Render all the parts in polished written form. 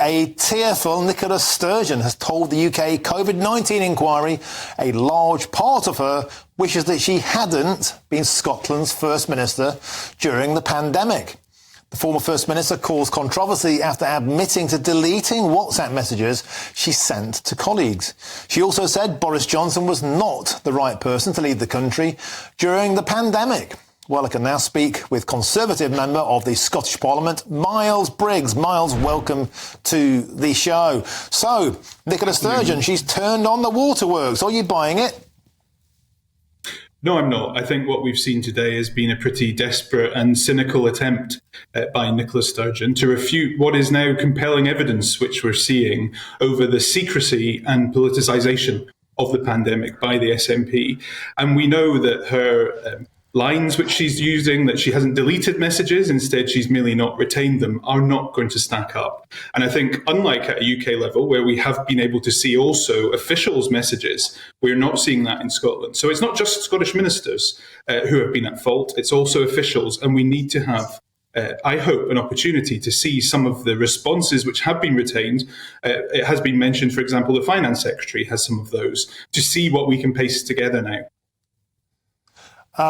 A tearful Nicola Sturgeon has told the UK COVID-19 inquiry a large part of her wishes that she hadn't been Scotland's First Minister during the pandemic. The former First Minister caused controversy after admitting to deleting WhatsApp messages she sent to colleagues. She also said Boris Johnson was not the right person to lead the country during the pandemic. Well, I can now speak with Conservative member of the Scottish Parliament, Miles Briggs. Miles, welcome to the show. So, Nicola Sturgeon, she's turned on the waterworks. Are you buying it? No, I'm not. I think what we've seen today has been a pretty desperate and cynical attempt by Nicola Sturgeon to refute what is now compelling evidence which we're seeing over the secrecy and politicisation of the pandemic by the SNP. And we know that her lines which she's using, that she hasn't deleted messages, instead she's merely not retained them, are not going to stack up. And I think, unlike at a UK level, where we have been able to see also officials' messages, we're not seeing that in Scotland. So it's not just Scottish ministers who have been at fault, it's also officials, and we need to have I hope, an opportunity to see some of the responses which have been retained. It has been mentioned, for example, the Finance Secretary has some of those, to see what we can paste together now.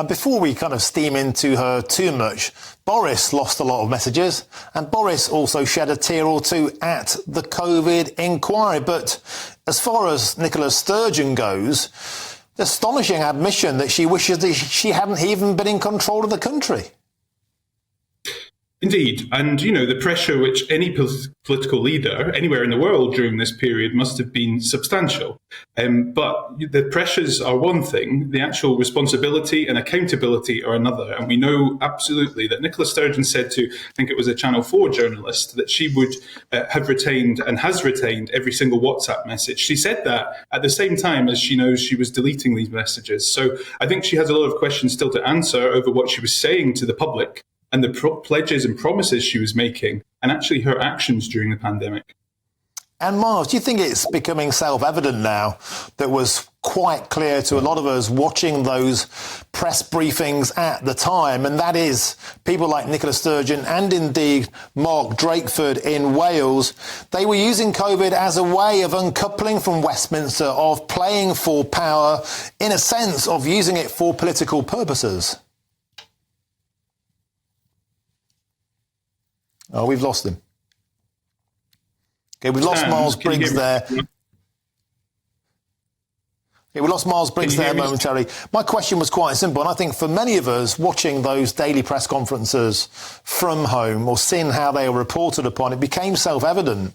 Before we kind of steam into her too much, Boris lost a lot of messages, and Boris also shed a tear or two at the COVID inquiry. But as far as Nicola Sturgeon goes, the astonishing admission that she wishes that she hadn't even been in control of the country. Indeed. And, you know, the pressure which any political leader anywhere in the world during this period must have been substantial. But the pressures are one thing, the actual responsibility and accountability are another. And we know absolutely that Nicola Sturgeon said to, I think it was a Channel 4 journalist, that she would have retained and has retained every single WhatsApp message. She said that at the same time as she knows she was deleting these messages. So I think she has a lot of questions still to answer over what she was saying to the public and the pledges and promises she was making, and actually her actions during the pandemic. And Miles, do you think it's becoming self-evident now that was quite clear to a lot of us watching those press briefings at the time, and that is people like Nicola Sturgeon and indeed Mark Drakeford in Wales, they were using COVID as a way of uncoupling from Westminster, of playing for power, in a sense of using it for political purposes? Oh, we've lost him. Okay, we've lost Miles Briggs there. Okay, we lost Miles Briggs there momentarily. My question was quite simple, and I think for many of us watching those daily press conferences from home or seeing how they were reported upon, it became self-evident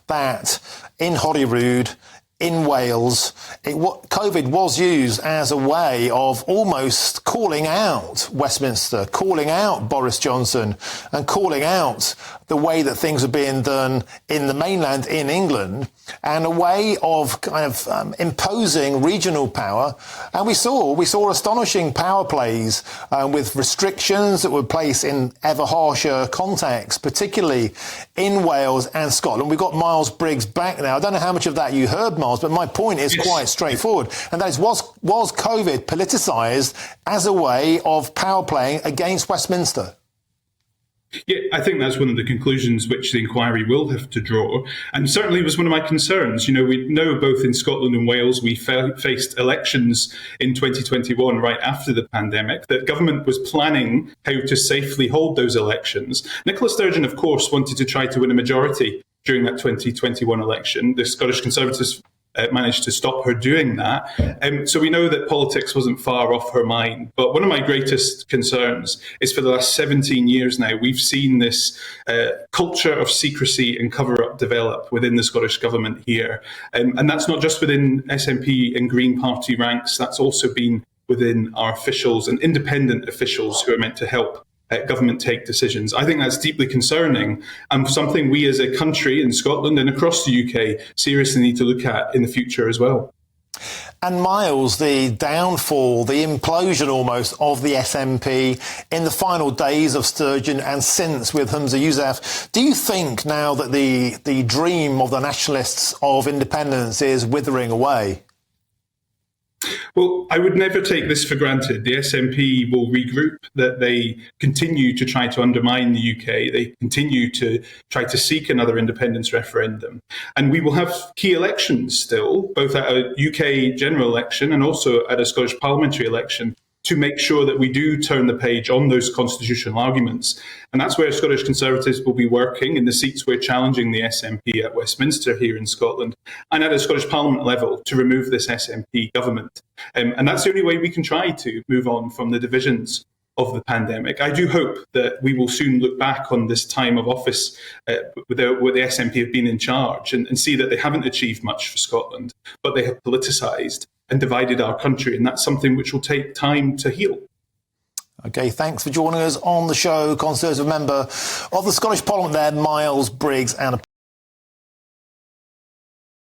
that in Holyrood, in Wales, COVID was used as a way of almost calling out Westminster, calling out Boris Johnson, and calling out the way that things are being done in the mainland in England, and a way of kind of imposing regional power. And we saw astonishing power plays with restrictions that were placed in ever harsher contexts, particularly in Wales and Scotland. We've got Miles Briggs back now. I don't know how much of that you heard, Miles, but my point is quite straightforward. And that is, was COVID politicised as a way of power playing against Westminster? Yeah, I think that's one of the conclusions which the inquiry will have to draw. And certainly was one of my concerns. You know, we know both in Scotland and Wales, we faced elections in 2021 right after the pandemic, that government was planning how to safely hold those elections. Nicola Sturgeon, of course, wanted to try to win a majority during that 2021 election. The Scottish Conservatives managed to stop her doing that. So we know that politics wasn't far off her mind. But one of my greatest concerns is for the last 17 years now, we've seen this culture of secrecy and cover-up develop within the Scottish government here. And that's not just within SNP and Green Party ranks, that's also been within our officials and independent officials who are meant to help government take decisions. I think that's deeply concerning and something we as a country in Scotland and across the UK seriously need to look at in the future as well. And Miles, the downfall, the implosion almost of the SNP in the final days of Sturgeon and since with Humza Yousaf, do you think now that the dream of the nationalists of independence is withering away? Well, I would never take this for granted. The SNP will regroup, that they continue to try to undermine the UK. They continue to try to seek another independence referendum. And we will have key elections still, both at a UK general election and also at a Scottish parliamentary election, to make sure that we do turn the page on those constitutional arguments. And that's where Scottish Conservatives will be working in the seats we're challenging the SNP at Westminster here in Scotland and at a Scottish Parliament level to remove this SNP government. And that's the only way we can try to move on from the divisions of the pandemic. I do hope that we will soon look back on this time of office where the SNP have been in charge and see that they haven't achieved much for Scotland, but they have politicised and divided our country. And that's something which will take time to heal. OK, thanks for joining us on the show, Conservative member of the Scottish Parliament there, Miles Briggs. And